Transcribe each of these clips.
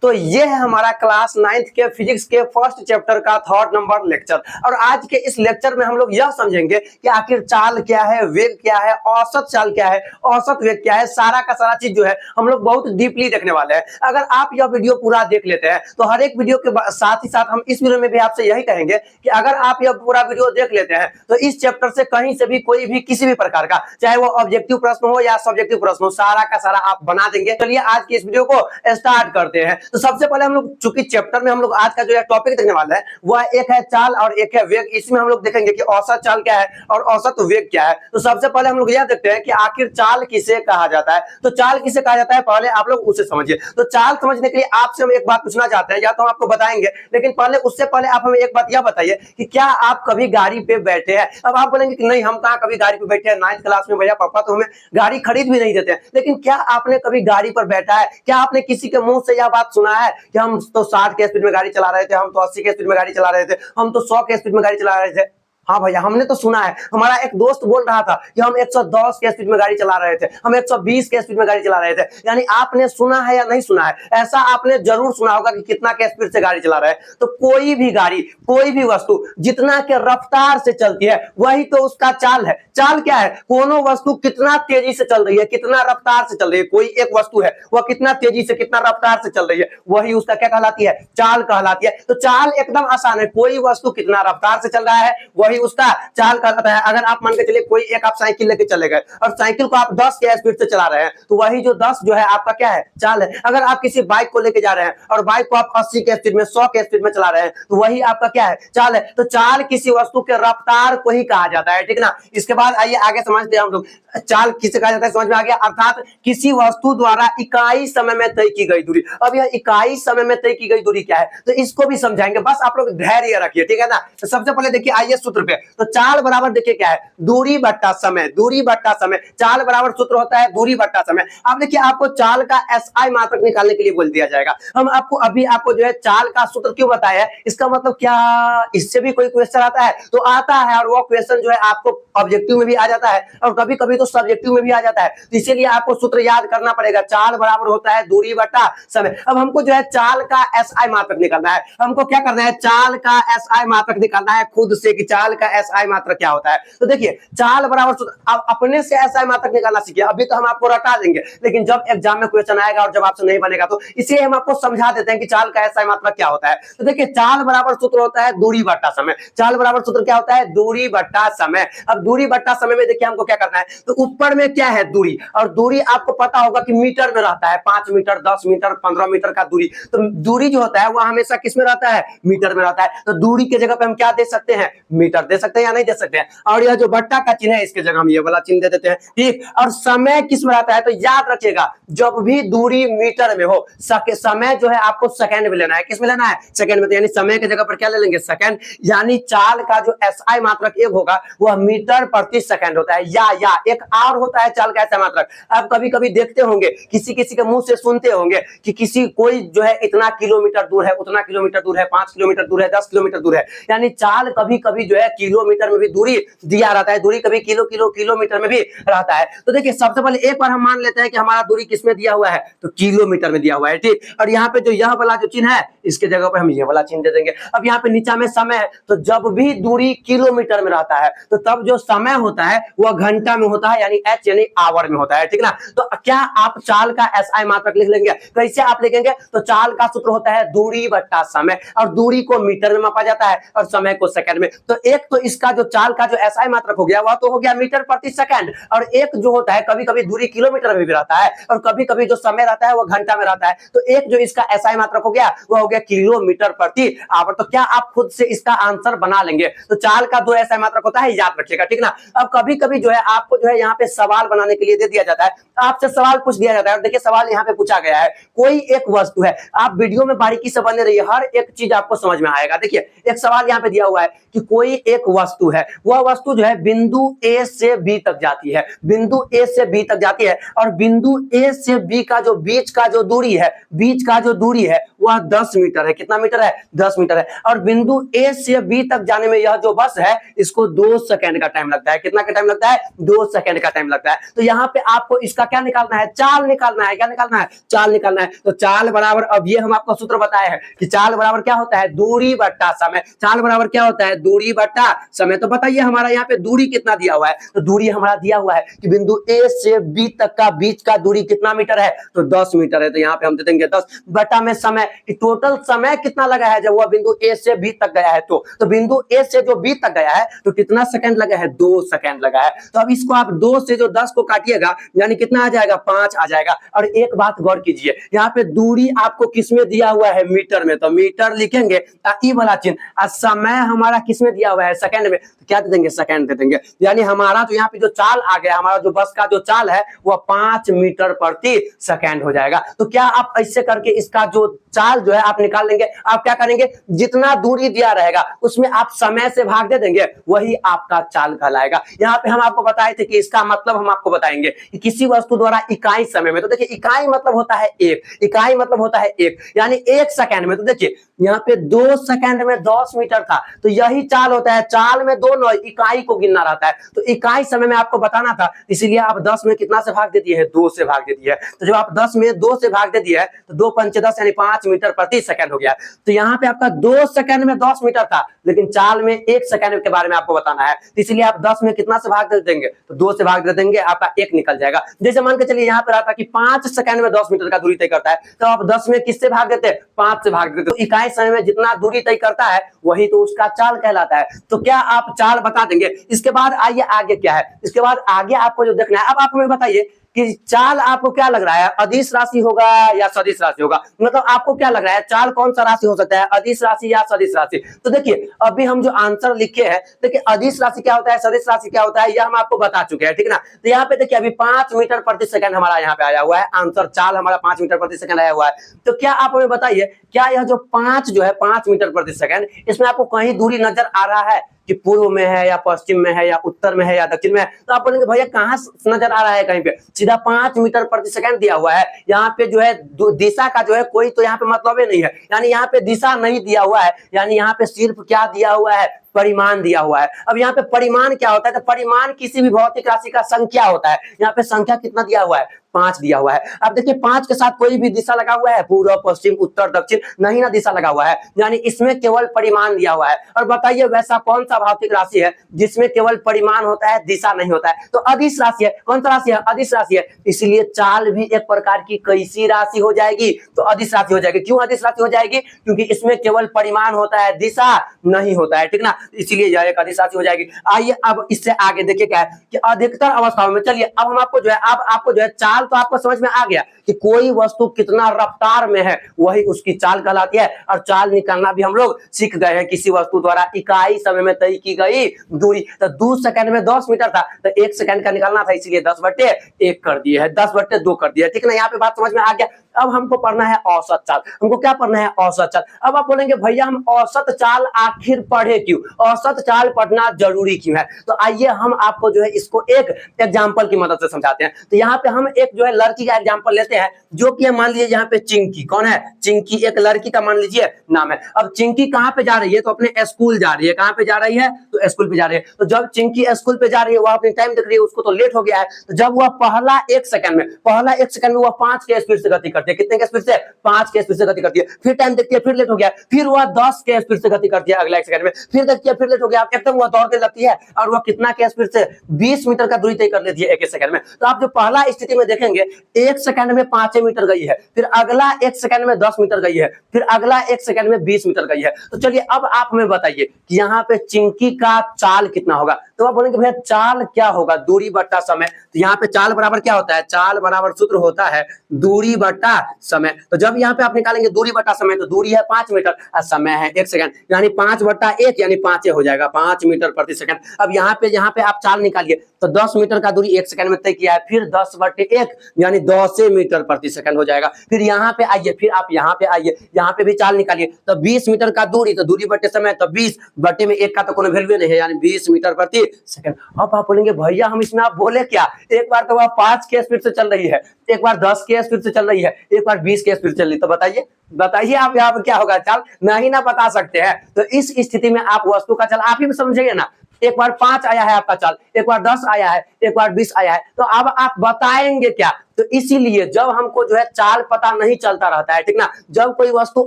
तो ये है हमारा क्लास 9th के फिजिक्स के फर्स्ट चैप्टर का थर्ड नंबर लेक्चर। और आज के इस लेक्चर में हम लोग यह समझेंगे कि आखिर चाल क्या है, वेग क्या है, औसत चाल क्या है, औसत वेग क्या है। सारा का सारा चीज जो है हम लोग बहुत डीपली देखने वाले हैं। अगर आप यह वीडियो पूरा देख लेते हैं तो हर एक वीडियो के साथ ही साथ हम इस वीडियो में भी आपसे यही कहेंगे कि अगर आप यह पूरा वीडियो देख लेते हैं तो इस चैप्टर से कहीं से भी कोई भी किसी भी प्रकार का, चाहे वो ऑब्जेक्टिव प्रश्न हो या सब्जेक्टिव प्रश्न हो, सारा का सारा आप बना देंगे। चलिए आज की इस वीडियो को स्टार्ट करते हैं। तो सबसे पहले हम लोग चूंकि चैप्टर में हम लोग आज का जो है टॉपिक देखने वाला है वह एक है चाल और एक है वेग। इसमें हम लोग देखेंगे कि औसत चाल क्या है और औसत वेग क्या है। तो सबसे पहले हम लोग यह देखते हैं कि आखिर चाल किसे कहा जाता है। तो चाल किसे कहा जाता है पहले आप लोग उसे समझिए। तो चाल समझने के लिए आपसे हम एक बात पूछना चाहते हैं, या तो हम आपको बताएंगे, लेकिन पहले उससे पहले आप हमें एक बात यह बताइए कि क्या आप कभी गाड़ी पे बैठे हैं। अब आप बोलेंगे कि नहीं, हम कहाँ कभी गाड़ी पे बैठे हैं, 9th क्लास में भैया पापा तो हमें गाड़ी खरीद भी नहीं देते हैं। लेकिन क्या आपने कभी गाड़ी पर बैठा है? क्या आपने किसी के मुंह से यह बात सुना है कि हम तो 60 के स्पीड में गाड़ी चला रहे थे, हम तो 80 के स्पीड में गाड़ी चला रहे थे, हम तो 100 के स्पीड में गाड़ी चला रहे थे? हाँ भैया, हमने तो सुना है। हमारा एक दोस्त बोल रहा था कि हम 110 के स्पीड में गाड़ी चला रहे थे, हम 120 के स्पीड में गाड़ी चला रहे थे। यानी आपने सुना है या नहीं सुना है? ऐसा आपने जरूर सुना होगा कि कितना के स्पीड से गाड़ी चला रहे हैं। तो कोई भी गाड़ी, कोई भी वस्तु जितना के रफ्तार से चलती है वही तो उसका चाल है। चाल क्या है? कोनो वस्तु कितना तेजी से चल रही है, कितना रफ्तार से चल रही है। कोई एक वस्तु है वह कितना तेजी से, कितना रफ्तार से चल रही है, वही उसका क्या कहलाती है? चाल कहलाती है। तो चाल एकदम आसान है। कोई वस्तु कितना रफ्तार से चल रहा है वही उसका चाल कहलाता है। अगर आप मान के चलिए कोई एक आप साइकिल लेके चले गए और साइकिल को आप 10 के स्पीड से चला रहे हैं तो वही जो 10 जो है आपका क्या है? चाल है। अगर आप किसी बाइक को लेके जा रहे हैं और बाइक को आप 80 के स्पीड में, 100 के स्पीड में चला रहे हैं तो वही आपका क्या है? चाल है। तो चाल किसी वस्तु के रफ्तार को ही कहा जाता है, ठीक ना। इसके बाद आइए आगे समझते हैं हम लोग चाल किसे कहा जाता है। समझ में आ गया? अर्थात किसी वस्तु द्वारा इकाई समय में तय की गई दूरी। अब यह इकाई समय में तय की गई दूरी क्या है तो इसको भी समझाएंगे। बस आप लोग धैर्य रखिए, ठीक है ना। तो सबसे पहले देखिए, आइए सूत्र पे। तो चाल बराबर देखिए क्या है? दूरी बट्टा समय। दूरी बट्टा समय। चाल बराबर सूत्र होता है दूरी बट्टा समय। अब देखिए आपको चाल का एसआई मात्रक निकालने के लिए बोल दिया जाएगा। हम आपको अभी आपको जो है चाल का सूत्र क्यों बताया है, इसका मतलब क्या, इससे भी कोई क्वेश्चन आता है तो आता है। और वो क्वेश्चन जो है आपको ऑब्जेक्टिव में भी आ जाता है और कभी कभी तो सब्जेक्टिव में भी आ जाता है। तो इसीलिए आपको सूत्र याद करना पड़ेगा। चाल बराबर होता है दूरी बट्टा समय। अब हमको जो है चाल का एसआई मात्रक निकालना है। हमको क्या करना है? चाल का एसआई मात्रक निकालना है खुद से कि चाल का एसआई मात्रक क्या होता है। तो देखिए चाल बराबर सूत्र, आप अपने से एसआई मात्रक निकालना सीखिए। अभी तो हम आपको रटा देंगे, लेकिन जब एग्जाम में क्वेश्चन आएगा और जब आपसे नहीं बनेगा तो इसलिए हम आपको समझा देते हैं कि चाल का एसआई मात्रक क्या होता है। तो देखिए चाल बराबर सूत्र होता है दूरी बट्टा समय। चाल बराबर सूत्र क्या होता है? दूरी बट्टा समय। अब दूरी बट्टा समय में देखिए हमको क्या करना है। तो ऊपर में क्या है? दूरी। और दूरी आपको पता होगा कि मीटर में रहता है। 5 मीटर, 10 मीटर, 15 मीटर का दूरी। तो दूरी जो होता है वह हमेशा किस में रहता है? मीटर में रहता है। तो दूरी के जगह पे हम क्या दे सकते हैं? मीटर दे सकते हैं या नहीं दे सकते हैं। और यह जो बट्टा का चिन्ह है इसके जगह हम ये वाला चिन्ह दे देते हैं, ठीक। और समय किस में रहता है? तो याद रखिएगा जब भी दूरी मीटर में हो, समय जो है आपको सेकंड में लेना है। किस में लेना है? सेकंड में। तो यानी समय की जगह पर क्या ले लेंगे? सेकंड। यानी चाल का जो एसआई मात्रक एक होगा वह मीटर प्रति सेकंड होता है। या एक और होता है चाल का एसआई मात्रक। आप कभी कभी देखते होंगे, किसी किसी के मुंह से सुनते होंगे कि किसी कोई जो है इतना किलोमीटर दूर है, उतना किलोमीटर दूर है, 5 किलोमीटर दूर है, 10 किलोमीटर दूर है। यानी चाल कभी कभी जो है किलोमीटर में भी दूरी दिया रहता है। दूरी कभी किलोमीटर में भी रहता है। तो देखिए सबसे पहले एक बार हम मान लेते हैं कि हमारा दूरी किसमें दिया हुआ है? तो किलोमीटर में दिया हुआ है, ठीक। और यहाँ पे जो यह वाला जो चिन्ह है इसके जगह पे हम ये वाला चिन्ह दे देंगे। अब यहाँ पे नीचा में समय है, तो जब भी दूरी किलोमीटर में रहता है तो तब जो समय होता है वह घंटा में होता है, यानी एच यानी आवर में होता है, ठीक ना। तो क्या आप चाल का एसआई मात्रक लिख लेंगे? कैसे आप लिखेंगे? तो चाल का सूत्र होता है दूरी बट्टा समय। और दूरी को मीटर में मापा जाता है और समय को सेकंड में। तो एक तो इसका जो चाल का जो एसआई मात्रक हो गया वह तो हो गया मीटर प्रति सेकंड। और एक जो होता है कभी कभी दूरी किलोमीटर में भी रहता है और कभी कभी जो समय रहता है वो घंटा में रहता है। तो एक जो इसका एसआई मात्रक हो गया वह हो गया किलोमीटर प्रति आवर। तो क्या आप खुद से इसका आंसर बना लेंगे? तो चाल का दो एसआई मात्रक होता है, याद रखिएगा, ठीक ना। अब कभी कभी जो है आपको जो है यहाँ पे सवाल बनाने के लिए दे दिया जाता है, आपसे सवाल पूछ दिया जाता है। देखिए सवाल यहाँ पे पूछा गया है, कोई एक वस्तु है, आप वीडियो में बारीकी से बने रहिए, हर एक चीज आपको समझ में आएगा। देखिए एक सवाल यहाँ पे दिया हुआ है कि कोई एक वस्तु है, वह वस्तु जो है बिंदु ए से बी तक जाती है, बिंदु ए से बी तक जाती है। और बिंदु ए से बी का जो बीच का जो दूरी है, बीच का जो दूरी है वह 10 मीटर है। कितना मीटर है? 10 मीटर है। और बिंदु ए से बी तक जाने में यह जो बस है इसको 2 सेकंड का टाइम लगता है। कितना का टाइम लगता है? 2 सेकंड का टाइम लगता है। तो यहाँ पे आपको इसका क्या निकालना है? चाल निकालना है। क्या निकालना है? चाल निकालना है। तो चाल बराबर, अब ये हम आपको सूत्र बताए हैं कि चाल बराबर क्या होता है? दूरी बट्टा समय। चाल बराबर क्या होता है? दूरी बट्टा समय। तो बताइए हमारा यहाँ पे दूरी कितना दिया हुआ है? तो दूरी हमारा दिया हुआ है कि बिंदु ए से बी तक का बीच का दूरी कितना मीटर है? तो 10 मीटर है। तो यहाँ पे हम दे देंगे 10 बट्टा में समय, कि टोटल समय कितना लगा है जब वह बिंदु ए से बी तक गया है। तो बिंदु ए से जो बी तक गया है तो कितना सेकंड लगा है? 2 सेकंड लगा है। तो अब इसको आप 2 से जो 10 को काटिएगा यानी कितना आ जाएगा? 5 आ जाएगा। और एक बात गौर कीजिए, यहाँ पे दूरी आपको किसमें दिया हुआ है? मीटर में। तो मीटर लिखेंगे ई वाला चिन्ह, और समय हमारा किसमें दिया हुआ है? सेकंड में। तो क्या दे देंगे? सेकंड दे देंगे। यानी हमारा तो यहाँ पे जो चाल आ गया, हमारा जो बस का जो चाल है वह 5 मीटर प्रति सेकंड हो जाएगा। तो क्या आप ऐसे करके इसका जो चाल जो है आप निकाल लेंगे। आप क्या करेंगे? जितना दूरी दिया रहेगा उसमें आप समय से भाग दे देंगे, वही आपका चाल कहलाएगा। यहाँ पे हम आपको बताए थे कि इसका मतलब हम आपको बताएंगे कि किसी वस्तु द्वारा इकाई समय में, तो देखिए इकाई मतलब होता है एक, इकाई मतलब होता है एक, यानी 1 सेकंड में। तो देखिए यहाँ पे 2 सेकंड में 10 मीटर था, तो यही चाल होता है। चाल में दोनों इकाई को गिनना रहता है। तो इकाई समय में आपको बताना था, इसीलिए आप 10 में कितना से भाग दे दिए है? 2 से भाग दे दिए है। तो जब आप 10 में 2 से भाग दे दिए है तो 2 पंचे 10 यानी 5 मीटर प्रति सेकंड हो गया। तो यहाँ पे आपका 2 सेकंड में 10 मीटर था, लेकिन चाल में 1 सेकंड के बारे में आपको बताना है। तो इसलिए आप 10 में कितना से भाग दे देंगे? तो 2 से भाग दे देंगे, आपका 1 निकल जाएगा। जैसे मान के चलिए यहाँ पे रहा था कि 5 सेकंड में 10 मीटर का दूरी तय करता है, तो आप 10 में किससे भाग देते? 5 से भाग देते। तो इकाई समय में जितना दूरी तय करता है वही तो उसका चाल कहलाता है। तो क्या आप चाल बता देंगे? इसके बाद आइए आगे क्या है, इसके बाद आगे आपको जो देखना है। अब आप हमें बताइए कि चाल आपको क्या लग रहा है? अदिश राशि होगा या सदिश राशि होगा? मतलब आपको क्या लग रहा है चाल कौन सा राशि हो सकता है? अदिश राशि या सदिश राशि? तो देखिए अभी हम जो आंसर लिखे हैं, देखिए अदिश राशि क्या होता है, सदिश राशि क्या होता है, यह हम आपको बता चुके हैं, ठीक ना। तो यहाँ पे देखिए अभी 5 मीटर प्रति सेकंड हमारा यहाँ पे आया हुआ है आंसर, चाल हमारा 5 मीटर प्रति सेकंड आया हुआ है। तो क्या आप हमें बताइए, क्या यह जो 5 जो है 5 मीटर प्रति सेकंड, इसमें आपको कहीं दूरी नजर आ रहा है कि पूर्व में है या पश्चिम में है या उत्तर में है या दक्षिण में है? तो आप बोलेंगे भैया कहाँ नजर आ रहा है? कहीं पे सीधा 5 मीटर प्रति सेकंड दिया हुआ है। यहाँ पे जो है दिशा का जो है कोई तो यहाँ पे मतलब ही नहीं है, यानी यहाँ पे दिशा नहीं दिया हुआ है, यानी यहाँ पे सिर्फ क्या दिया हुआ है? परिमाण दिया हुआ है। अब यहाँ पे परिमाण क्या होता है? तो परिमाण किसी भी भौतिक राशि का संख्या होता है। यहाँ पे संख्या कितना दिया हुआ है? 5 दिया हुआ है। अब देखिए 5 के साथ कोई भी दिशा लगा हुआ है? पूर्व पश्चिम उत्तर दक्षिण नहीं ना दिशा लगा हुआ है, यानी इसमें केवल परिमाण दिया हुआ है। और बताइए वैसा कौन सा भौतिक राशि है जिसमें केवल परिमाण होता है, दिशा नहीं होता है? तो अदिश राशि है। कौन सा राशि है? अदिश राशि है। इसलिए चाल भी एक प्रकार की कैसी राशि हो जाएगी? तो अदिश राशि हो जाएगी। क्यों अदिश राशि हो जाएगी? क्योंकि इसमें केवल परिमाण होता है, दिशा नहीं होता है, ठीक ना। इसलिए यह एक अदिश राशि हो जाएगी। आइए अब इससे आगे देखिए क्या है कि अधिकतर अवस्थाओं में, चलिए अब हम आपको जो है, अब आपको जो है चाल तो आपको समझ में आ गया कि कोई वस्तु कितना रफ्तार में है वही उसकी चाल कहलाती है। और चाल निकालना भी हम लोग सीख गए हैं, किसी वस्तु द्वारा इकाई समय में तय की गई दूरी। तो 2 सेकंड में 10 मीटर था, तो 1 सेकंड का निकालना था, इसलिए 10/1 कर दिए है, 10/2 कर दिया, ठीक ना। यहाँ पे बात समझ में आ गया। अब हमको पढ़ना है औसत चाल। हमको क्या पढ़ना है? औसत चाल। अब आप बोलेंगे भैया हम औसत चाल आखिर पढ़े क्यों? औसत चाल पढ़ना जरूरी क्यों है? तो आइए हम आपको जो है इसको एक एग्जांपल की मदद से समझाते हैं। तो यहाँ पे हम एक जो है लड़की का एग्जांपल लेते हैं, जो कि मान लीजिए यहाँ पे चिंकी। कौन है? चिंकी एक लड़की का मान लीजिए नाम है। अब चिंकी कहाँ पे जा रही है? तो अपने स्कूल जा रही है। कहाँ पे जा रही है? तो स्कूल पे जा रही है। तो जब चिंकी स्कूल पे जा रही है, वह अपनी टाइम देख रही है, उसको तो लेट हो गया है। तो जब वह पहला 1 सेकंड में वह 5 के स्पीड से गति करती है। कितने के स्पीड से? 5 के स्पीड से गति करती है। फिर टाइम देखती है, फिर लेट हो गया, फिर वह 10 के स्पीड से गति करती है अगला 1 सेकंड में, फिर देखती है, फिर लेट हो गया, एकदम वह दौड़ने लगती है और वह कितना के स्पीड से? 20 मीटर का दूरी तय कर लेती है 1 सेकंड में। तो आप जो पहला स्थिति में देखेंगे 1 सेकंड में 5 मीटर गई है, फिर अगला 1 सेकंड में 10 मीटर गई है, फिर अगला 1 सेकंड में 20 मीटर गई है। तो चलिए अब आप हमें बताइए कि यहाँ पे चिंकी का चाल कितना होगा? तो आप बोलेंगे भैया चाल क्या होगा? दूरी बट्टा समय। तो यहाँ पे चाल बराबर क्या होता है? चाल बराबर सूत्र होता है दूरी बट्टा समय। तो जब यहाँ पे आप निकालेंगे दूरी बट्टा समय, तो दूरी है 5 मीटर और समय है 1 सेकंड, यानी 5/1 यानी 5 हो जाएगा, 5 मीटर प्रति सेकंड। अब यहाँ पे आप चाल निकालिए, तो 10 मीटर का दूरी 1 सेकंड में तय किया है, फिर 10/1 यानी 10 मीटर प्रति सेकंड हो जाएगा। फिर यहाँ पे आइए, फिर आप यहाँ पे आइए, यहाँ पे भी चाल निकालिए, तो 20 मीटर का दूरी, तो दूरी बट्टे समय, तो 20 बट्टे में 1 का तो कोई वैल्यू नहीं है, यानी 20 मीटर प्रति सेकंड। अब आप बोलेंगे भैया हम इसमें आप बोले क्या, एक बार तो वह 5 के स्पीड से चल रही है, एक बार 10 के स्पीड से चल रही है, एक बार 20 के स्पीड से चल रही है, तो बताइए बताइए आप यहाँ पे क्या होगा, चाल नहीं ना बता सकते हैं। तो इस स्थिति में आप वस्तु का चाल आप ही समझेंगे ना, एक बार 5 आया है आपका चाल, एक बार 10 आया है, एक बार 20 आया है, तो अब आप बताएंगे क्या। तो इसीलिए जब हमको जो है चाल पता नहीं चलता रहता है, ठीक ना, जब कोई वस्तु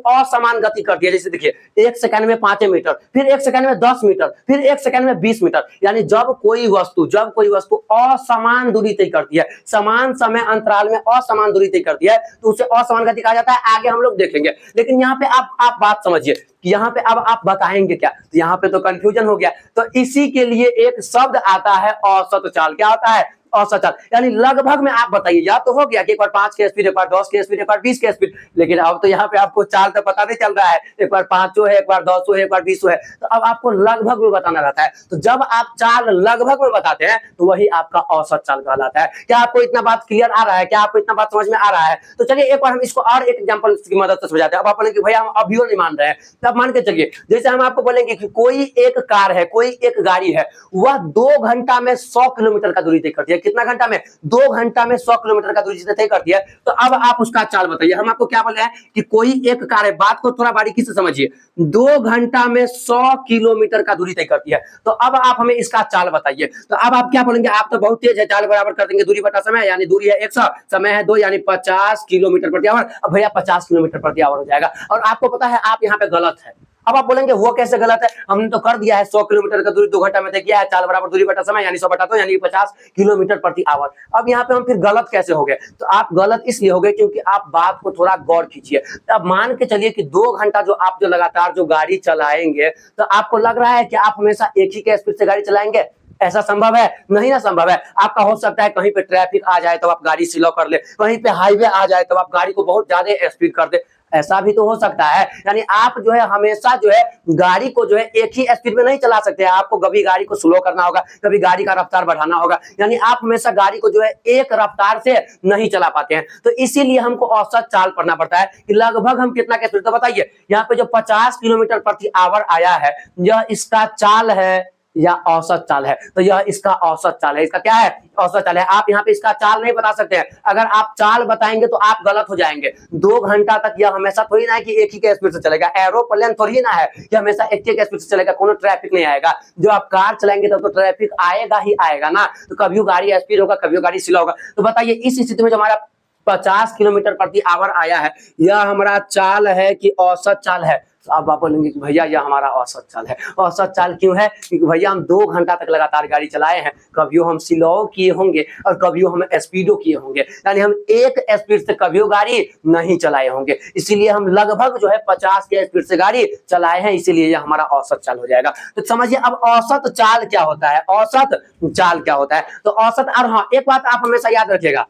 असमान गति करती है, जैसे देखिए 1 सेकंड में 5 मीटर, फिर 1 सेकंड में 10 मीटर, फिर 1 सेकंड में 20 मीटर, यानी जब कोई वस्तु असमान दूरी तय करती है, समान समय अंतराल में असमान दूरी तय करती है, तो उसे असमान गति कहा जाता है। आगे हम लोग देखेंगे, लेकिन यहाँ पे आप बात समझिए कि यहाँ पे अब आप बताएंगे क्या, तो यहाँ पे तो कंफ्यूजन हो गया। तो इसी के लिए एक शब्द आता है औसत चाल। क्या होता है, औसत चाल, यानी लगभग में आप बताइए। या तो हो गया कि एक बार 5 के स्पीड, एक बार 10 के स्पीड, एक बार 20 के स्पीड, लेकिन अब तो यहाँ पे आपको चाल तो पता नहीं चल रहा है, एक बार 5 है, एक बार 10 है, एक बार 20 है, तो अब आपको लगभग में बताना रहता है। तो जब आप चाल लगभग में बताते हैं तो वही आपका औसत चाल कहलाता है। क्या आपको इतना बात क्लियर आ रहा है, क्या आपको इतना बात समझ में आ रहा है? तो चलिए एक बार हम इसको और एक एग्जाम्पल की मदद से समझाते हैं। अब आप बोलेंगे भैया हम अभी नहीं मान रहे हैं, तब मान के चलिए, जैसे हम आपको बोलेंगे कि कोई एक कार है, कोई एक गाड़ी है, वह 2 घंटा में 100 किलोमीटर का दूरी तय करती है। कितना घंटा में? 2 घंटा में 100 किलोमीटर का दूरी तय करती है। तो अब आप उसका चाल बताइए। हम आपको क्या बोल रहे हैं कि कोई एक कार है, बात को थोड़ा बारीकी से समझिए, 2 घंटा में 100 किलोमीटर का दूरी तय करती है। तो अब आप हमें इसका चाल बताइए। तो अब आप क्या बोलेंगे, आप तो बहुत तेज है, चाल बराबर कर देंगे दूरी बटा समय, यानी दूरी है 100, समय है 2, यानी 50 किलोमीटर प्रति आवर। अब भैया 50 किलोमीटर प्रति आवर हो जाएगा। और आपको पता है आप यहाँ पे गलत है। अब आप बोलेंगे वो कैसे गलत है, हमने तो कर दिया है 100 किलोमीटर का दूरी 2 घंटा में तय किया है, चाल बराबर दूरी बटा समय, यानी 100 बटा 2 यानी 50 किलोमीटर प्रति आवर। अब यहाँ पे हम फिर गलत कैसे हो गए? तो आप गलत इसलिए हो गए क्योंकि आप बात को थोड़ा गौर कीजिए। अब मान के चलिए कि 2 घंटा जो आप जो लगातार जो गाड़ी चलाएंगे, तो आपको लग रहा है कि आप हमेशा एक ही के स्पीड से गाड़ी चलाएंगे? ऐसा संभव है? नहीं ना संभव है। आपका हो सकता है कहीं पे ट्रैफिक आ जाए तो आप गाड़ी स्लो कर ले, कहीं पे हाईवे आ जाए तो आप गाड़ी को बहुत ज्यादा स्पीड कर दे, ऐसा भी तो हो सकता है। यानी आप जो है हमेशा जो है गाड़ी को जो है एक ही स्पीड में नहीं चला सकते, आपको कभी गाड़ी को स्लो करना होगा, कभी गाड़ी का रफ्तार बढ़ाना होगा, यानी आप हमेशा गाड़ी को जो है एक रफ्तार से नहीं चला पाते हैं। तो इसीलिए हमको औसत चाल पढ़ना पड़ता है कि लगभग हम कितना के स्पीड। तो बताइए यहाँ पे जो 50 किलोमीटर प्रति आवर आया है, यह इसका चाल है या औसत चाल है? तो यह इसका औसत चाल है। इसका क्या है? औसत चाल है। आप यहाँ पे इसका चाल नहीं बता सकते हैं। अगर आप चाल बताएंगे तो आप गलत हो जाएंगे। 2 घंटा तक यह हमेशा थोड़ी ना है कि एक ही के स्पीड से चलेगा, एरोप्लेन थोड़ी ना है कि हमेशा एक ही के स्पीड से चलेगा, कोनो ट्रैफिक नहीं आएगा। जो आप कार चलाएंगे तब तो ट्रैफिक आएगा ही आएगा ना, तो कभी गाड़ी स्पीड होगा, कभी गाड़ी स्लो होगा। तो बताइए इस स्थिति में जो हमारा 50 किलोमीटर प्रति आवर आया है, यह हमारा चाल है कि औसत चाल है? तो अब आप बोलेंगे कि भैया यह हमारा औसत चाल है। औसत चाल क्यों है? क्योंकि भैया हम 2 घंटा तक लगातार गाड़ी चलाए हैं, कभी हम स्लो किए होंगे और कभी हम स्पीडो किए होंगे, यानी हम एक स्पीड से कभी गाड़ी नहीं चलाए होंगे, इसीलिए हम लगभग जो है 50 के स्पीड से गाड़ी चलाए हैं, इसीलिए यह हमारा औसत चाल हो जाएगा। तो समझिए अब औसत चाल क्या होता है, औसत चाल क्या होता है। तो औसत, और हाँ एक बात आप हमेशा याद रखिएगा,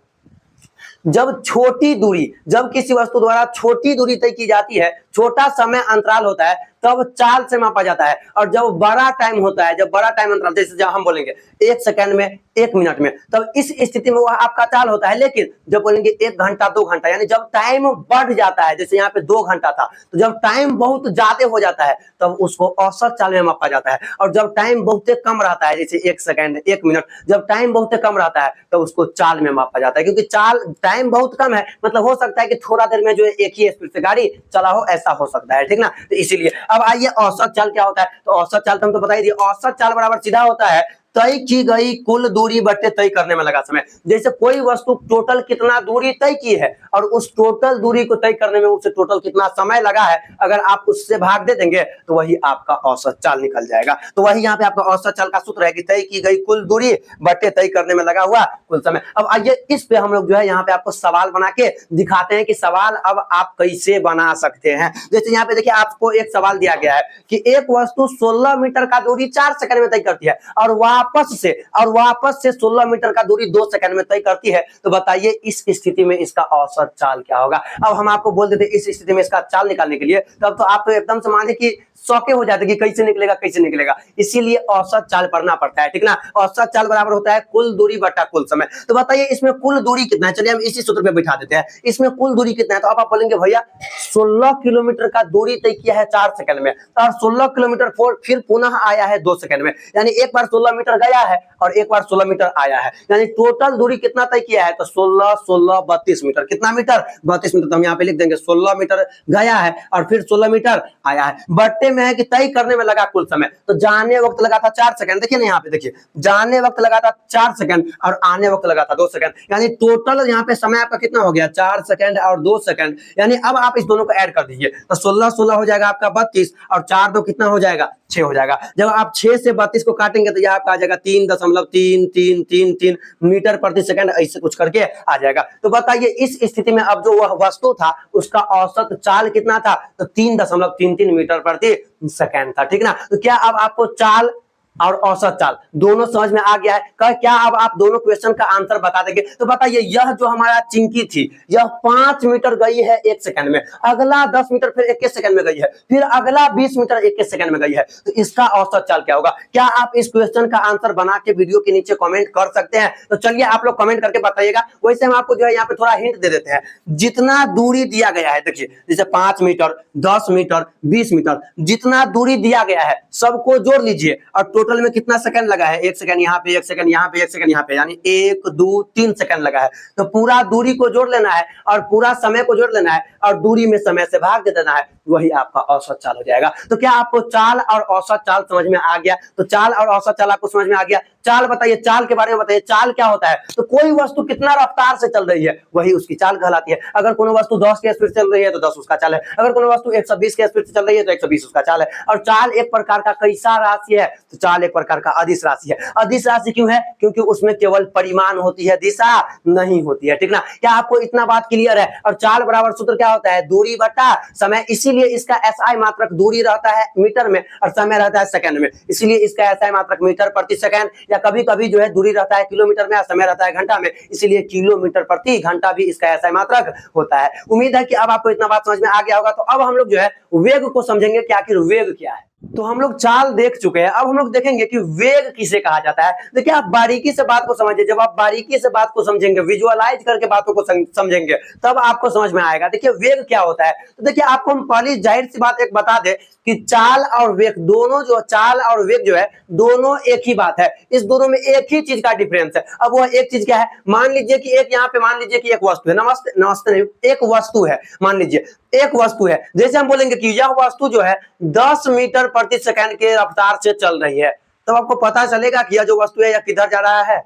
जब छोटी दूरी, जब किसी वस्तु द्वारा छोटी दूरी तय की जाती है, छोटा समय अंतराल होता है, तब चाल से मापा जाता है। और जब बड़ा टाइम होता है, जब बड़ा टाइम अंतराल, जैसे जब हम बोलेंगे 1 सेकंड में, 1 मिनट में, तब इस स्थिति में वह आपका चाल होता है। लेकिन जब बोलेंगे 1 घंटा 2 घंटा, यानी जब टाइम बढ़ जाता है, जैसे यहाँ पे 2 घंटा था, तो जब टाइम बहुत ज्यादा हो जाता है तब उसको औसत चाल में मापा जाता है। और जब टाइम बहुत कम रहता है, जैसे 1 सेकंड 1 मिनट, जब टाइम बहुत कम रहता है तब उसको चाल में मापा जाता है। क्योंकि चाल टाइम बहुत कम है, मतलब हो सकता है कि थोड़ा देर में जो है एक ही स्पीड से गाड़ी चला हो, ऐसा हो सकता है, ठीक ना। तो इसीलिए अब आइए औसत चाल क्या होता है। तो औसत चाल तो हम तो बता ही दिए, औसत चाल बराबर सीधा होता है तय की गई कुल दूरी बटे तय करने में लगा समय। जैसे कोई वस्तु टोटल कितना दूरी तय की है और उस टोटल दूरी को तय करने में उसे टोटल कितना समय लगा है, अगर आप उससे भाग दे देंगे तो वही आपका औसत चाल निकल जाएगा। तो वही यहाँ पे आपका औसत चाल का सूत्र है कि तय की गई कुल दूरी बटे तय करने में लगा हुआ कुल समय। अब आइए इस पे हम लोग जो है यहाँ पे आपको सवाल बना के दिखाते हैं कि सवाल अब आप कैसे बना सकते हैं। जैसे यहाँ पे देखिए आपको एक सवाल दिया गया है कि एक वस्तु 16 मीटर का दूरी 4 सेकंड में तय करती है और वापस से 16 मीटर का दूरी 2 सेकंड में तय करती है। तो बताइए इस स्थिति में इसका औसत चाल क्या होगा। अब हम आपको बोल देते इस स्थिति में इसका चाल निकालने के लिए, तब तो आप तो एकदम से माने कि शौके हो जाते कि कैसे निकलेगा कैसे निकलेगा, इसीलिए औसत चाल पढ़ना पड़ता है, ठीक ना। औसत चाल बराबर होता है कुल दूरी बटा कुल समय। तो बताइए इसमें कुल दूरी कितना है, चलिए हम इसी सूत्र पे बिठा देते हैं, इसमें कुल दूरी कितना है। तो अब आप बोलेंगे भैया 16 किलोमीटर का दूरी तय किया है 4 सेकंड में, और 16 किलोमीटर फिर पुनः आया है 2 सेकंड में, यानी एक बार 16 मीटर गया है और एक बार 16 मीटर आया है, यानी टोटल दूरी कितना तय किया है, तो 16 16 32 मीटर। कितना मीटर, 32 मीटर। तो हम यहाँ पे लिख देंगे 16 मीटर गया है और फिर 16 मीटर आया है। बट्टे में है कि तय करने में लगा कुल समय, तो जाने वक्त लगा था 4 सेकंड। देखिए ना यहाँ पे, देखिए जाने वक्त लगा था 4 सेकंड और आने वक्त लगा था 2 सेकंड, यानी टोटल यहाँ पे समय आपका कितना हो गया, 4 सेकंड और 2 सेकंड। यानी अब आप इस दोनों को ऐड कर दीजिए, तो 16 16 हो जाएगा आपका 32 और 4 2 कितना हो जाएगा, 6 हो जाएगा। जब आप 6 से 32 को काटेंगे तो यह आपका आ जाएगा 3.33333 मीटर प्रति सेकंड, ऐसे कुछ करके आ जाएगा। तो बताइए इस स्थिति में अब जो वह वस्तु था उसका औसत चाल कितना था, तो 3.33 मीटर प्रति सेकंड था। ठीक ना। तो क्या अब आपको चाल और औसत चाल दोनों समझ में आ गया है? क्या अब आप दोनों क्वेश्चन का आंसर बता देंगे? तो बताइए, यह जो हमारा चिंकी थी यह 5 मीटर गई है 1 सेकंड में, अगला 10 मीटर फिर 21 सेकंड में गई है, फिर अगला 20 मीटर 21 सेकंड में गई है, तो इसका औसत चाल क्या होगा? क्या आप इस क्वेश्चन का आंसर बना के वीडियो के नीचे कमेंट कर सकते हैं? तो चलिए आप लोग कमेंट करके बताइएगा। वैसे हम आपको जो है यहाँ पे थोड़ा हिंट दे देते हैं। जितना दूरी दिया गया है, देखिए जैसे 5 मीटर 10 मीटर 20 मीटर, जितना दूरी दिया गया है सबको जोड़ लीजिए और टोटल में कितना सेकंड लगा है, 1 सेकंड यहाँ पे, 1 सेकंड यहाँ पे, 1 सेकंड यहाँ पे, यानी 1 2 3 सेकंड लगा है। तो पूरा दूरी को जोड़ लेना है और पूरा समय को जोड़ लेना है और दूरी में समय से भाग दे देना है, वही आपका औसत चाल हो जाएगा। तो क्या आपको चाल और औसत चाल समझ में आ गया? तो चाल और औसत चाल आपको समझ में आ गया। चाल बताइए, चाल के बारे में बताइए, चाल क्या होता है? तो कोई वस्तु कितना रफ्तार से चल रही है वही उसकी चाल कहलाती है। अगर कोनो वस्तु 10 के स्पीड से चल रही है तो 10 उसका चाल है, अगर कोनो वस्तु 120 के स्पीड से चल रही है तो 120 उसका चाल है। और चाल एक प्रकार का कैसा राशि है? तो चाल एक प्रकार का अदिश राशि है। अदिश राशि क्यों है? क्योंकि उसमें केवल परिमाण होती है, दिशा नहीं होती है। ठीक ना। क्या आपको इतना बात क्लियर है? और चाल बराबर सूत्र क्या होता है, दूरी बटा समय। इसीलिए इसका एसआई मात्रक दूरी रहता है मीटर में और समय रहता है सेकंड में, इसीलिए इसका एसआई मात्रक मीटर प्रति सेकंड, या कभी कभी जो है दूरी रहता है किलोमीटर में और समय रहता है घंटा में, इसीलिए किलोमीटर प्रति घंटा भी इसका एसआई मात्रक होता है। उम्मीद है कि अब आपको इतना बात समझ में आ गया होगा। तो अब हम लोग जो है वेग को समझेंगे कि आखिर वेग क्या है। तो हम लोग चाल देख चुके हैं, अब हम लोग देखेंगे कि वेग किसे कहा जाता है। देखिए आप बारीकी से बात को समझिए, जब आप बारीकी से बात को समझेंगे, विजुअलाइज करके बातों को समझेंगे, तब आपको समझ में आएगा। देखिए वेग क्या होता है, तो देखिए आपको हम पहली जाहिर सी बात एक बता दें कि चाल और वेग दोनों, जो चाल और वेग जो है दोनों एक ही बात है, इस दोनों में एक ही चीज का डिफरेंस है। अब वह एक चीज क्या है, मान लीजिए कि एक यहाँ पे मान लीजिए कि एक वस्तु है, नमस्ते नमस्ते नहीं, एक वस्तु है, मान लीजिए एक वस्तु है, जैसे हम बोलेंगे कि यह वस्तु जो है 10 मीटर प्रति सेकंड के रफ्तार से चल रही है, तब आपको पता चलेगा कि यह जो वस्तु है यह किधर जा रहा है,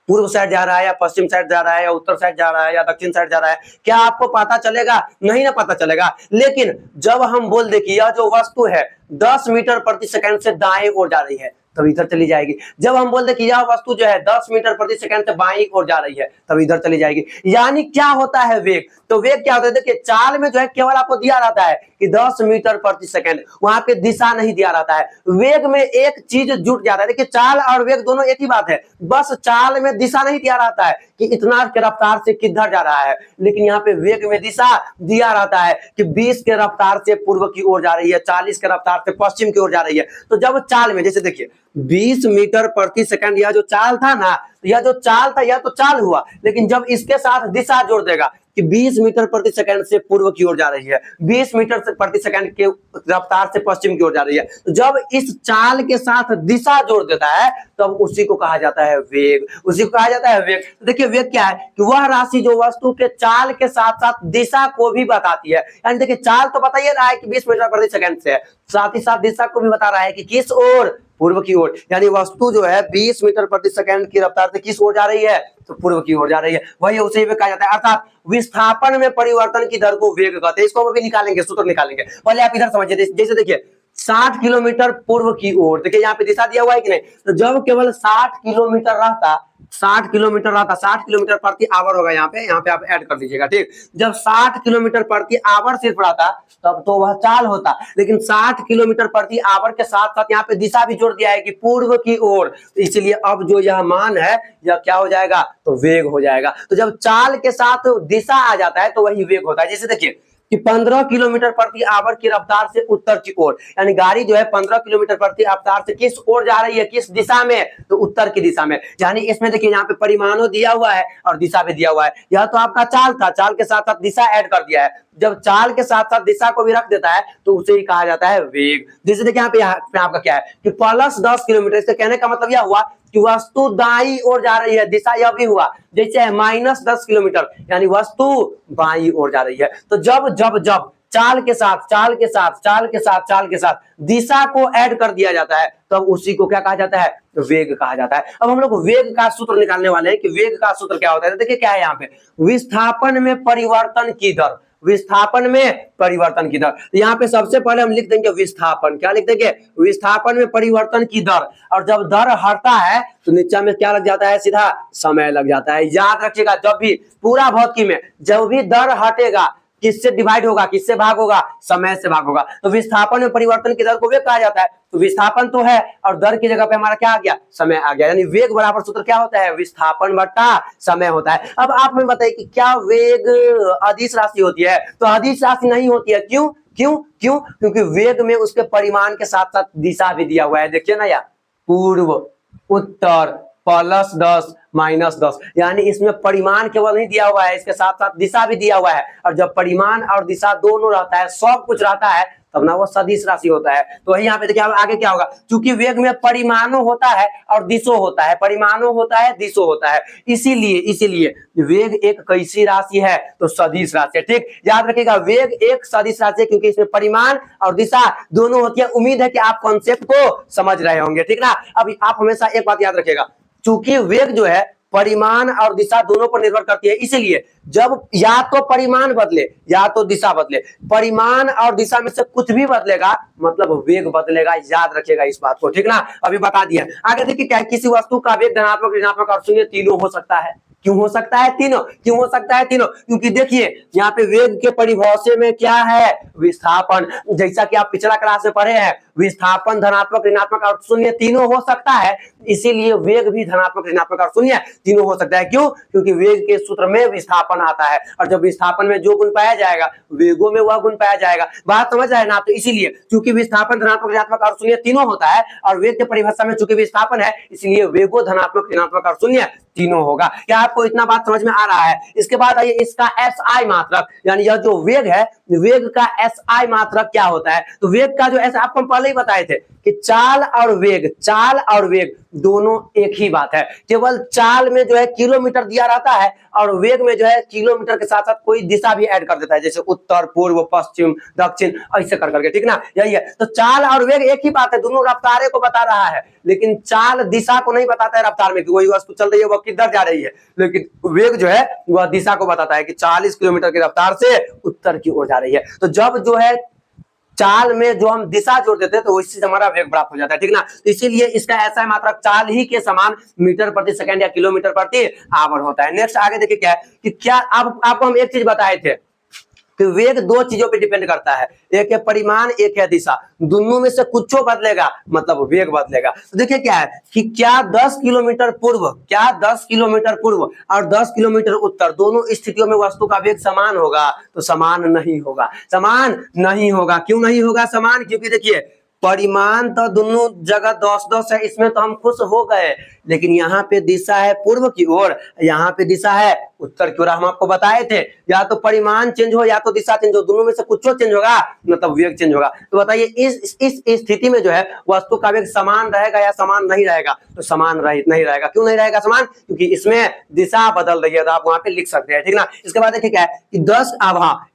पूर्व साइड जा रहा है या पश्चिम साइड जा रहा है या उत्तर साइड जा रहा है या दक्षिण साइड जा रहा है। क्या आपको पता चलेगा? नहीं ना पता चलेगा। लेकिन जब हम बोल दे कि यह जो वस्तु है 10 मीटर प्रति सेकंड से दाएं ओर जा रही है, तब इधर चली जाएगी। जब हम बोल दे कि यह वस्तु जो है 10 मीटर प्रति सेकंड से बाईं ओर जा रही है, तब इधर चली जाएगी। यानी क्या होता है वेग? तो वेग क्या होता है, देखिए चाल में जो है केवल आपको दिया रहता है कि 10 मीटर प्रति सेकंड, वहां पे दिशा नहीं दिया रहता है। वेग में एक चीज जुट जाता है। देखिए चाल और वेग दोनों एक ही बात है, बस चाल में दिशा नहीं दिया रहता है कि इतना के रफ्तार से किधर जा रहा है, लेकिन यहाँ पे वेग में दिशा दिया रहता है कि 20 के रफ्तार से पूर्व की ओर जा रही है, 40 के रफ्तार से पश्चिम की ओर जा रही है। तो जब चाल में, जैसे देखिए 20 मीटर प्रति सेकंड यह जो चाल था ना, यह जो चाल था यह तो चाल हुआ, लेकिन जब इसके साथ दिशा जोड़ देगा कि 20 मीटर प्रति सेकंड से पूर्व की ओर जा रही है, 20 मीटर प्रति सेकंड के रफ्तार से पश्चिम की ओर जा रही है, तो जब इस चाल के साथ दिशा जोड़ देता है तब उसी को कहा जाता है वेग, उसी को कहा जाता है वेग। तो देखिए वेग क्या है कि वह राशि जो वस्तु के चाल के साथ साथ दिशा को भी बताती है। यानी देखिए चाल तो बताइए रहा है कि 20 मीटर प्रति सेकंड से है, साथ ही साथ दिशा को भी बता रहा है कि किस ओर, पूर्व की ओर। यानी वस्तु जो है 20 मीटर प्रति सेकंड की रफ्तार से किस ओर जा रही है, तो पूर्व की ओर जा रही है, वही उसे भी कहा जाता है। अर्थात विस्थापन में परिवर्तन की दर को वेग कहते हैं। इसको हम अभी निकालेंगे, सूत्र निकालेंगे। पहले आप इधर समझिए, जैसे देखिए 60 किलोमीटर पूर्व की ओर, देखिए यहाँ पे दिशा दिया हुआ है कि नहीं, तो जब केवल 60 किलोमीटर रहता, 60 किलोमीटर रहता, 60 किलोमीटर प्रति आवर होगा, यहाँ पे आप ऐड कर दीजिएगा, ठीक। जब 60 किलोमीटर प्रति आवर सिर्फ रहता तब तो वह चाल होता, लेकिन 60 किलोमीटर प्रति आवर के साथ साथ यहाँ पे दिशा भी जोड़ दिया है कि पूर्व की ओर, तो इसलिए अब जो यह मान है यह क्या हो जाएगा, तो वेग हो जाएगा। तो जब चाल के साथ दिशा आ जाता है तो वही वेग होता है। जैसे देखिए कि 15 किलोमीटर प्रति आवर की रफ्तार से उत्तर की ओर, यानी गाड़ी जो है 15 किलोमीटर प्रति रफ्तार से किस ओर जा रही है, किस दिशा में, तो उत्तर की दिशा में। यानी इसमें देखिए यहाँ पे परिमाणों दिया हुआ है और दिशा भी दिया हुआ है। यह तो आपका चाल था, चाल के साथ साथ दिशा ऐड कर दिया है। जब चाल के साथ साथ दिशा को भी रख देता है तो उसे ही कहा जाता है वेग। जैसे देखिए यहाँ पे आपका क्या है कि प्लस 10 किलोमीटर, इससे कहने का मतलब यह हुआ कि वस्तु दाईं ओर जा रही है, दिशा यह भी हुआ जैसे है -10 किलोमीटर, यानी वस्तु बाईं ओर जा रही है। तो जब जब जब चाल के साथ चाल के साथ चाल के साथ चाल के साथ दिशा को ऐड कर दिया जाता है तब उसी को क्या कहा जाता है, वेग कहा जाता है। अब हम लोग वेग का सूत्र निकालने वाले हैं कि वेग का सूत्र क्या होता है। देखिए क्या है यहाँ पे, विस्थापन में परिवर्तन की दर, विस्थापन में परिवर्तन की दर। यहाँ पे सबसे पहले हम लिख देंगे विस्थापन, क्या लिख देंगे, विस्थापन में परिवर्तन की दर। और जब दर हटता है तो नीचे में क्या लग जाता है, सीधा समय लग जाता है। याद रखिएगा, जब भी पूरा भौतिकी में जब भी दर हटेगा किससे डिवाइड होगा, किससे भाग होगा, समय से भाग होगा। तो विस्थापन में परिवर्तन की दर को वेग कहा जाता है। तो विस्थापन तो है और दर की जगह पे हमारा क्या आ गया, समय आ गया। यानी वेग बराबर सूत्र क्या होता है, विस्थापन बटा समय होता है। अब आप हमें बताइए कि क्या वेग अदिश राशि होती है? तो अदिश राशि नहीं होती है। क्यों क्यों क्यों? क्योंकि वेग में उसके परिमाण के साथ साथ दिशा भी दिया हुआ है। देखिए ना यार, पूर्व, उत्तर, +10 -10, यानी इसमें परिमाण केवल नहीं दिया हुआ है, इसके साथ साथ दिशा भी दिया हुआ है। और जब परिमाण और दिशा दोनों रहता है, सब कुछ रहता है, तब ना वो सदिश राशि होता है। तो वही यहाँ पे देखिए आगे क्या होगा, क्योंकि वेग में परिमाणों होता है और दिशो होता है, परिमाणों होता है, दिशो होता है, इसीलिए वेग एक कैसी राशि है, तो सदिश राशि है। ठीक, याद रखिएगा, वेग एक सदिश राशि है क्योंकि इसमें परिमाण और दिशा दोनों होती है। उम्मीद है कि आप कॉन्सेप्ट को समझ रहे होंगे, ठीक ना। अब आप हमेशा एक बात याद रखिएगा, चूंकि वेग जो है परिमाण और दिशा दोनों पर निर्भर करती है, इसलिए जब या तो परिमाण बदले या तो दिशा बदले, परिमाण और दिशा में से कुछ भी बदलेगा मतलब वेग बदलेगा। याद रखिएगा इस बात को, ठीक ना। अभी बता दिया। आगे देखिए क्या है, किसी वस्तु का वेग धनात्मक, ऋणात्मक और शून्य तीनों हो सकता है। क्यों हो सकता है तीनों? क्यों हो सकता है तीनों? क्योंकि देखिए यहाँ पे वेग के परिभाषा में क्या है, विस्थापन। जैसा कि आप पिछला क्लास में पढ़े हैं, विस्थापन धनात्मक, ऋणात्मक और शून्य तीनों हो सकता है, इसीलिए वेग भी धनात्मक, ऋणात्मक और शून्य तीनों हो सकता है। क्यों? क्योंकि वेग के सूत्र में विस्थापन आता है और जब विस्थापन में जो गुण पाया जाएगा वेगों में वह गुण पाया जाएगा। बात समझ रहे हैं ना। तो इसीलिए चूंकि विस्थापन धनात्मक, ऋणात्मक और शून्य तीनों होता है और वेग के परिभाषा में चूंकि विस्थापन है, इसलिए वेगो धनात्मक, ऋणात्मक और शून्य तीनों होगा। क्या आपको इतना बात समझ में आ रहा है? इसके बाद आइए इसका SI मात्रक, यानी यह जो वेग है, वेग का SI मात्रक क्या होता है। तो वेग का जो ऐसा आपको हम पहले ही बताए थे कि चाल और वेग दोनों एक ही बात है। केवल चाल में जो है किलोमीटर दिया रहता है और वेग में जो है किलोमीटर के साथ साथ कोई दिशा भी ऐड कर देता है, जैसे उत्तर, पूर्व, पश्चिम, दक्षिण, ऐसे कर करके, ठीक ना। यही है। तो चाल और वेग एक ही बात है, दोनों रफ्तारे को बता रहा है, लेकिन चाल दिशा को नहीं बताता है रफ्तार में कि वही वस्तु चल रही है वह किधर जा रही है, लेकिन वेग जो है वह दिशा को बताता है कि 40 किलोमीटर की रफ्तार से उत्तर की ओर जा रही है। तो जब जो है चाल में जो हम दिशा जोड़ देते हैं तो इससे हमारा वेग प्राप्त हो जाता है, ठीक ना। तो इसीलिए इसका ऐसा मात्रक चाल ही के समान मीटर प्रति सेकंड या किलोमीटर प्रति आवर होता है। नेक्स्ट आगे देखिए क्या है कि क्या अब आपको हम एक चीज बताए थे कि वेग दो चीजों पे डिपेंड करता है, एक है परिमाण, एक है दिशा। दोनों में से कुछ बदलेगा मतलब वेग बदलेगा। तो देखिए क्या है कि क्या 10 किलोमीटर पूर्व और 10 किलोमीटर उत्तर दोनों स्थितियों में वस्तु का वेग समान होगा? तो समान नहीं होगा, समान नहीं होगा। क्यों नहीं होगा समान? क्योंकि देखिए परिमाण तो दोनों जगह 10-10 है, इसमें तो हम खुश हो गए, लेकिन यहाँ पे दिशा है पूर्व की ओर, यहाँ पे दिशा है उत्तर की ओर। हम आपको बताए थे या तो परिमाण चेंज हो या तो दिशा चेंज हो, दोनों में से कुछ चेंज होगा मतलब वेग चेंज होगा। तो बताइए इस स्थिति में जो है वस्तु का वेग समान रहेगा या समान नहीं रहेगा? तो समान नहीं रहेगा। क्यों नहीं रहेगा समान? क्योंकि इसमें दिशा बदल रही है, तो आप वहां पे लिख सकते हैं, ठीक ना। इसके बाद देखिए क्या है कि 10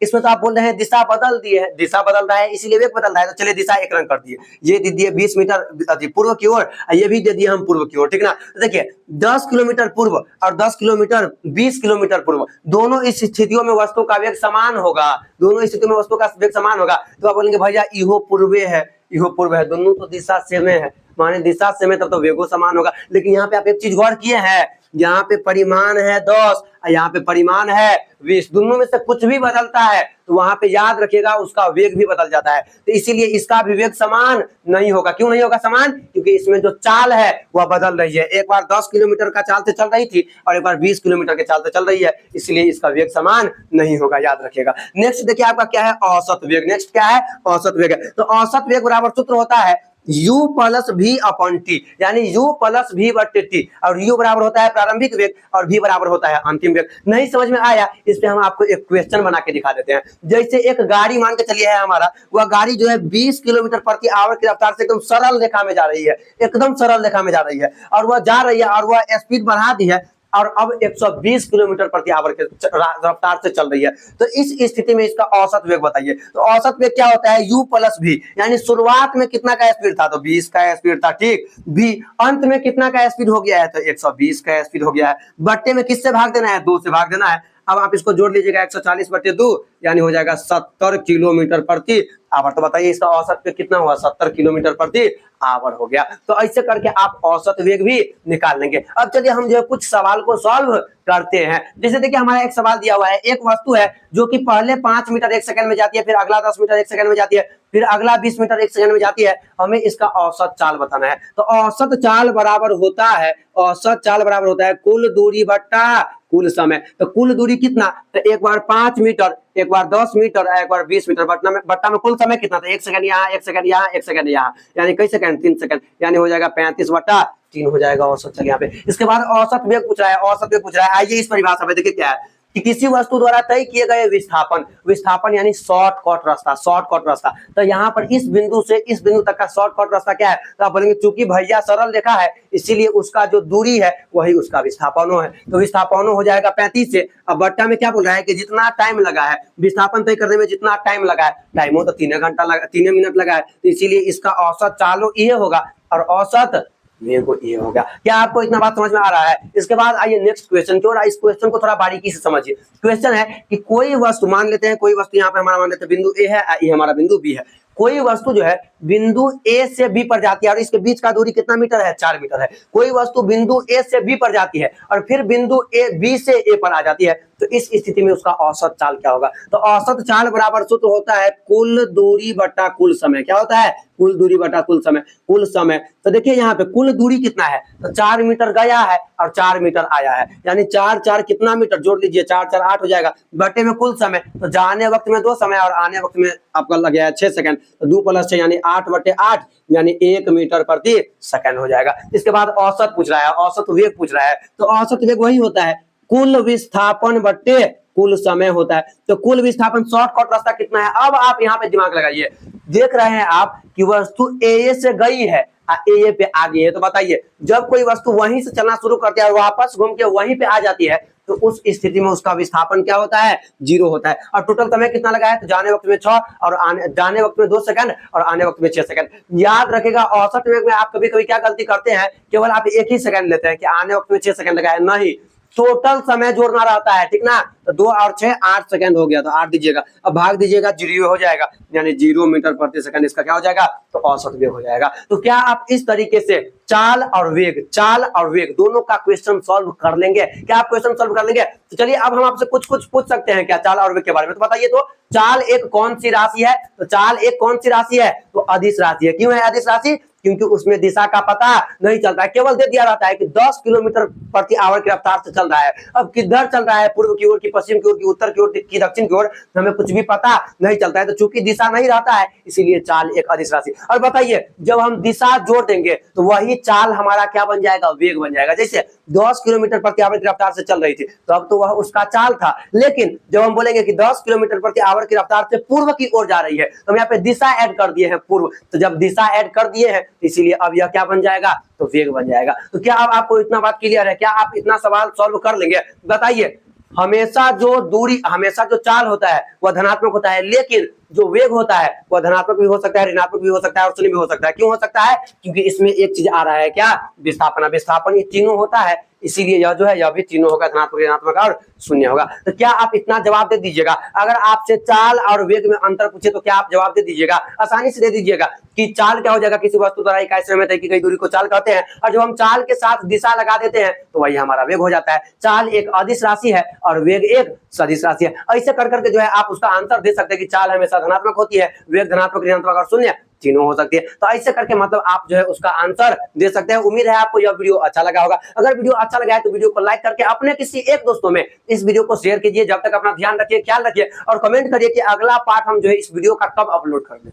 इसमें तो आप बोल रहे हैं दिशा बदल दी है, दिशा बदल रहा है इसीलिए वेग बदल रहा है। तो चलिए दिशा एक रंग कर दिए, ये दे दिए 20 मीटर पूर्व की ओर, ये भी दे दिए हम पूर्व की ओर, ठीक ना। तो देखिए 10 किलोमीटर पूर्व और 10 किलोमीटर 20 किलोमीटर पूर्व दोनों इस स्थितियों में वस्तु का वेग समान होगा, दोनों स्थितियों में वस्तु का वेग समान होगा। तो आप बोलेंगे भैया इहो पूर्वे है, इहो पूर्व है, दोनों तो दिशा सेम है, माने दिशा सेम है तब तो वेगो समान होगा। लेकिन यहाँ पे आप एक चीज गौर किए हैं, यहाँ पे परिमाण है 10 और यहाँ पे परिमाण है 20, दोनों में से कुछ भी बदलता है तो वहां पे याद रखिएगा उसका वेग भी बदल जाता है। तो इसीलिए इसका भी वेग समान नहीं होगा। क्यों नहीं होगा समान? क्योंकि इसमें जो चाल है वह बदल रही है, एक बार 10 किलोमीटर का चाल से चल रही थी और एक बार 20 किलोमीटर के चाल से चल रही है, इसलिए इसका वेग समान नहीं होगा, याद रखिएगा। नेक्स्ट देखिए आपका क्या है, औसत वेग। नेक्स्ट क्या है, औसत वेग। तो औसत वेग बराबर सूत्र होता है u plus v upon T, यानी u प्लस v बटे टी, और u बराबर होता है प्रारंभिक वेग और v बराबर होता है अंतिम वेग। नहीं समझ में आया, इस पे हम आपको एक क्वेश्चन बना के दिखा देते हैं। जैसे एक गाड़ी मान के चलिए है हमारा, वह गाड़ी जो है 20 किलोमीटर प्रति आवर की रफ्तार से एकदम सरल रेखा में जा रही है, एकदम सरल रेखा में जा रही है, और वह जा रही है और वह स्पीड बढ़ा दी है और अब 120 किलोमीटर प्रति आवर के रफ्तार से चल रही है। तो इस स्थिति में इसका औसत वेग बताइए। तो औसत वेग क्या होता है, u प्लस v, यानी शुरुआत में कितना का स्पीड था, तो 20 का स्पीड था, ठीक। v अंत में कितना का स्पीड हो गया है, तो 120 का स्पीड हो गया है। बट्टे में किससे भाग देना है, 2 से भाग देना है। अब आप इसको जोड़ लीजिएगा, 140 बटे 2 यानी हो जाएगा 70 किलोमीटर प्रति आवर। तो बताइए इसका औसत वेग कितना हुआ, 70 किलोमीटर प्रति आवर हो गया। तो ऐसे करके आप औसत वेग भी निकाल लेंगे। अब चलिए हम जो है कुछ सवाल को सॉल्व करते हैं। जैसे देखिए हमारा एक सवाल दिया हुआ है, एक वस्तु है जो कि पहले 5 मीटर 1 सेकंड में जाती है, फिर अगला 10 मीटर 1 सेकंड में जाती है, फिर अगला 20 मीटर 1 सेकंड में जाती है। हमें इसका औसत चाल बताना है। तो औसत चाल बराबर होता है, औसत चाल बराबर होता है कुल दूरी बट्टा कुल समय। तो कुल दूरी कितना, तो एक बार 5 मीटर, एक बार 10 मीटर, एक बार 20 मीटर। बट्टा में कुल समय कितना था, 1 सेकंड यहाँ, 1 सेकंड यहाँ, 1 सेकंड यहाँ, यानी कई सेकंड, 3 सेकंड, यानी हो जाएगा 35 बट्टा 3 हो जाएगा औसत चल यहाँ पे। इसके बाद औसत वेग पूछ रहा है, औसत वेग पूछ रहा है। आइए इस परिभाषा में देखिए क्या है कि किसी वस्तु द्वारा तय किए गए विस्थापन, विस्थापन यानी शॉर्टकट रास्ता, शॉर्टकट रास्ता। तो यहाँ पर इस बिंदु से इस बिंदु तक का शॉर्टकट रास्ता क्या है, तो आप बोलेंगे चूंकि भैया सरल रेखा है इसीलिए उसका जो दूरी है वही उसका विस्थापनो है। तो विस्थापनो हो जाएगा 35 से। अब बट्टा में क्या बोल रहा है कि जितना टाइम लगा है विस्थापन तय करने में, जितना टाइम लगा है, टाइम हो तो 3 घंटा लगा, 3 मिनट लगा है, तो इसीलिए इसका औसत चालो ये होगा और औसत वेग ये हो गया। क्या आपको इतना बात समझ में आ रहा है। इसके बाद आइए नेक्स्ट क्वेश्चन की ओर। इस क्वेश्चन को थोड़ा बारीकी से समझिए। क्वेश्चन है कि कोई वस्तु, मान लेते हैं कोई वस्तु यहाँ पे हमारा मान लेते हैं बिंदु ए है, ये हमारा बिंदु बी है। कोई वस्तु जो है बिंदु ए से बी पर जाती है और इसके बीच का दूरी कितना मीटर है, 4 मीटर है। कोई वस्तु बिंदु ए से बी पर जाती है और फिर बिंदु ए बी से ए पर आ जाती है, तो इस स्थिति में उसका औसत चाल क्या होगा। तो औसत चाल बराबर सूत्र होता है कुल दूरी बटा कुल समय। क्या होता है, कुल दूरी बटा कुल समय, कुल समय। तो देखिए यहाँ पे कुल दूरी कितना है, तो 4 मीटर गया है और 4 मीटर आया है, यानी 4 4 कितना मीटर, जोड़ लीजिए, 4 4 8 हो जाएगा। बटे में कुल समय, तो जाने वक्त में 2 समय और आने वक्त में आपका लग गया है 6 सेकंड, तो 2 + 6 यानी 8 बटे 8 यानी 1 मीटर प्रति सेकंड हो जाएगा। इसके बाद औसत पूछ रहा है, औसत वेग पूछ रहा है। तो औसत वेग वही होता है कुल विस्थापन बटे कुल समय होता है। तो कुल विस्थापन शॉर्टकट रास्ता कितना है। अब आप यहाँ पे दिमाग लगाइए, देख रहे हैं आप कि वस्तु ए से गई है, ए पे आ गई है। तो बताइए जब कोई वस्तु वहीं से चलना शुरू करती है और वापस घूम के वहीं पे आ जाती है, तो उस स्थिति में उसका विस्थापन क्या होता है, 0 होता है। और टोटल समय कितना लगा है, तो जाने वक्त में 6 और जाने वक्त में 2 सेकंड और आने वक्त में 6 सेकंड। याद रखेगा औसत वेग में आप कभी कभी क्या गलती करते हैं, केवल आप 1 ही सेकंड लेते हैं कि आने वक्त में 6 सेकंड लगा है, नहीं, टोटल समय जोड़ना रहता है, ठीक ना। तो 2 और 6 8 सेकंड हो गया, तो 8 दीजिएगा, अब भाग दीजिएगा, 0 हो जाएगा, यानी 0 मीटर प्रति सेकंड इसका क्या हो जाएगा, तो औसत वेग हो जाएगा। तो क्या आप इस तरीके से चाल और वेग दोनों का क्वेश्चन सॉल्व कर लेंगे। क्या आप क्वेश्चन सॉल्व कर लेंगे। तो चलिए अब हम आपसे कुछ पूछ सकते हैं क्या चाल और वेग के बारे में। तो बताइए, तो चाल एक कौन सी राशि है, तो चाल एक कौन सी राशि है, तो अदिश राशि है। क्यों है अदिश राशि, क्योंकि उसमें दिशा का पता नहीं चलता है, केवल दे दिया रहता है कि 10 किलोमीटर प्रति आवर की रफ्तार से चल रहा है। अब किधर चल रहा है, पूर्व की ओर की, पश्चिम की ओर की, उत्तर की ओर की, दक्षिण की ओर, हमें कुछ भी पता नहीं चलता है। तो चूंकि दिशा नहीं रहता है इसीलिए चाल एक अदिश राशि। और बताइए जब हम दिशा जोड़ देंगे तो वही चाल हमारा क्या बन जाएगा, वेग बन जाएगा। जैसे 10 किलोमीटर प्रति आवर की रफ्तार से चल रही थी तो अब तो वह उसका चाल था, लेकिन जब हम बोलेंगे कि 10 किलोमीटर प्रति आवर की रफ्तार से पूर्व की ओर जा रही है, तो हम यहाँ पे दिशा ऐड कर दिए हैं पूर्व। तो जब दिशा ऐड कर दिए हैं इसीलिए अब यह क्या बन जाएगा, तो वेग बन जाएगा। तो क्या अब आपको इतना बात क्लियर है, क्या आप इतना सवाल सॉल्व कर लेंगे। बताइए हमेशा जो चाल होता है वह धनात्मक होता है, लेकिन जो वेग होता है वह धनात्मक भी हो सकता है, ऋणात्मक भी हो सकता है और शून्य भी हो सकता है। क्यों हो सकता है, क्योंकि इसमें एक चीज आ रहा है, क्या, विस्थापन, ये तीनों होता है, इसीलिए यह जो है यह भी तीनों होगा, धनात्मक, ऋणात्मक और शून्य होगा। तो क्या आप इतना जवाब दे दीजिएगा। अगर आपसे चाल और वेग में अंतर पूछे तो क्या आप जवाब दे दीजिएगा, आसानी से दे दीजिएगा कि चाल क्या हो जाएगा, किसी वस्तु द्वारा इकाई समय में तय की गई दूरी को चाल कहते हैं, और जब हम चाल के साथ दिशा लगा देते हैं तो वही हमारा वेग हो जाता है। चाल एक अदिश राशि है और वेग एक सदिश राशि है। ऐसे कर करके जो है आप उसका आंसर दे सकते हैं कि चाल हमेशा धनात्मक होती है, वेग धनात्मक, ऋणात्मक और शून्य तीनों हो सकती है। तो ऐसे करके मतलब आप जो है उसका आंसर दे सकते हैं। उम्मीद है आपको यह वीडियो अच्छा लगा होगा। अगर वीडियो अच्छा लगा है तो वीडियो को लाइक करके अपने किसी एक दोस्तों में इस वीडियो को शेयर कीजिए। जब तक अपना ध्यान रखिए, ख्याल रखिए और कमेंट करिए कि अगला पार्ट हम जो है इस वीडियो का कब अपलोड कर दें।